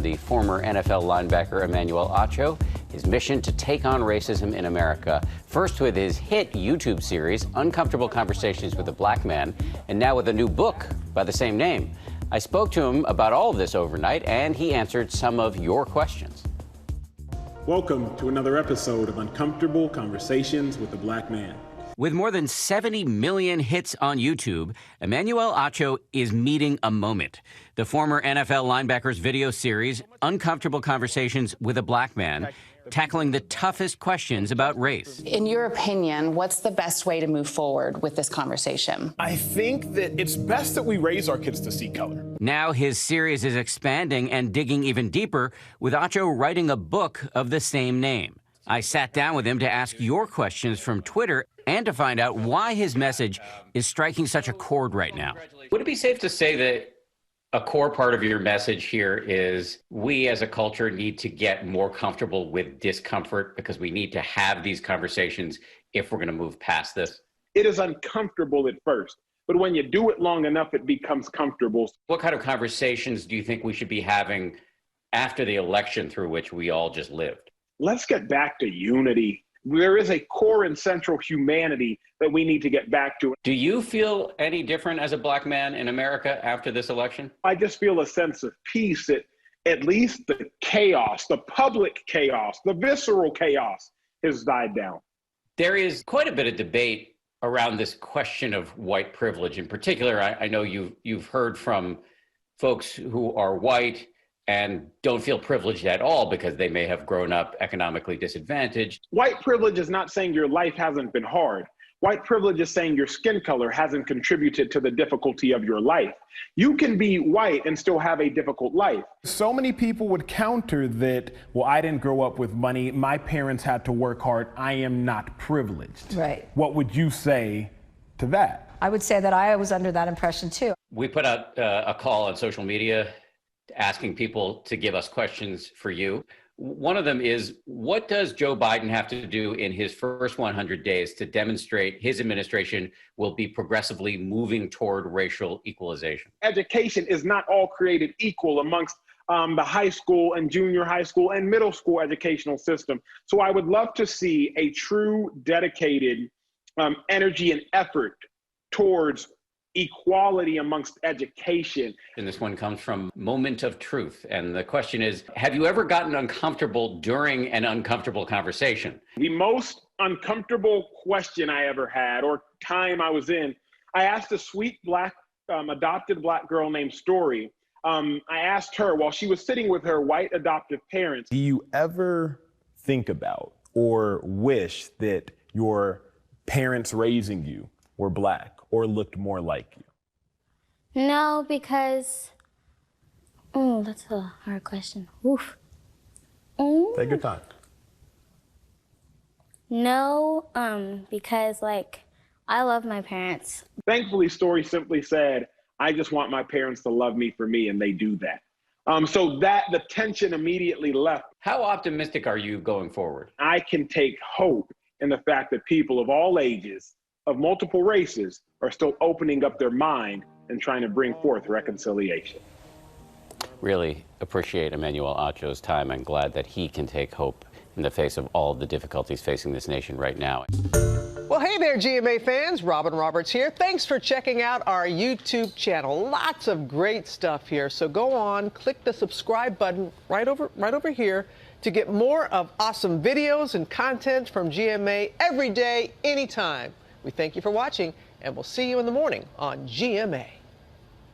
The former NFL linebacker Emmanuel Acho, his mission to take on racism in America, first with his hit YouTube series, Uncomfortable Conversations with a Black Man, and now with a new book by the same name. I spoke to him about all of this overnight, and he answered some of your questions. Welcome to another episode of Uncomfortable Conversations with a Black Man. With more than 70 million hits on YouTube, Emmanuel Acho is meeting a moment. The former NFL linebacker's video series, Uncomfortable Conversations with a Black Man, tackling the toughest questions about race. In your opinion, what's the best way to move forward with this conversation? I think that it's best that we raise our kids to see color. Now his series is expanding and digging even deeper, with Acho writing a book of the same name. I sat down with him to ask your questions from Twitter and to find out why his message is striking such a chord right now. Would it be safe to say that a core part of your message here is we as a culture need to get more comfortable with discomfort because we need to have these conversations if we're going to move past this? It is uncomfortable at first, but when you do it long enough, it becomes comfortable. What kind of conversations do you think we should be having after the election through which we all just lived? Let's get back to unity. There is a core and central humanity that we need to get back to. Do you feel any different as a Black man in America after this election? I just feel a sense of peace that at least the chaos, the public chaos, the visceral chaos has died down. There is quite a bit of debate around this question of white privilege. In particular, I know you've heard from folks who are white and don't feel privileged at all because they may have grown up economically disadvantaged. White privilege is not saying your life hasn't been hard. White privilege is saying your skin color hasn't contributed to the difficulty of your life. You can be white and still have a difficult life. So many people would counter that, well, I didn't grow up with money. My parents had to work hard. I am not privileged. Right. What would you say to that? I would say that I was under that impression too. We put out a call on social media asking people to give us questions for you. One of them is, what does Joe Biden have to do in his first 100 days to demonstrate his administration will be progressively moving toward racial equalization? Education is not all created equal amongst the high school and junior high school and middle school educational system. So I would love to see a true dedicated energy and effort towards equality amongst education. And this one comes from Moment of Truth. And the question is, have you ever gotten uncomfortable during an uncomfortable conversation? The most uncomfortable question I ever had, or time I was in, I asked a sweet adopted black girl named Story. I asked her while she was sitting with her white adoptive parents. Do you ever think about or wish that your parents raising you were black or looked more like you? No, because, that's a hard question. Oof. Take your time. No, because I love my parents. Thankfully, Story simply said, I just want my parents to love me for me, and they do that. So the tension immediately left. How optimistic are you going forward? I can take hope in the fact that people of all ages, of multiple races, are still opening up their mind and trying to bring forth reconciliation. Really appreciate Emmanuel Acho's time. I'm glad that he can take hope in the face of all the difficulties facing this nation right now. Well, hey there, GMA fans. Robin Roberts here. Thanks for checking out our YouTube channel. Lots of great stuff here. So go on, click the subscribe button right over here to get more of awesome videos and content from GMA every day, anytime. We thank you for watching, and we'll see you in the morning on GMA.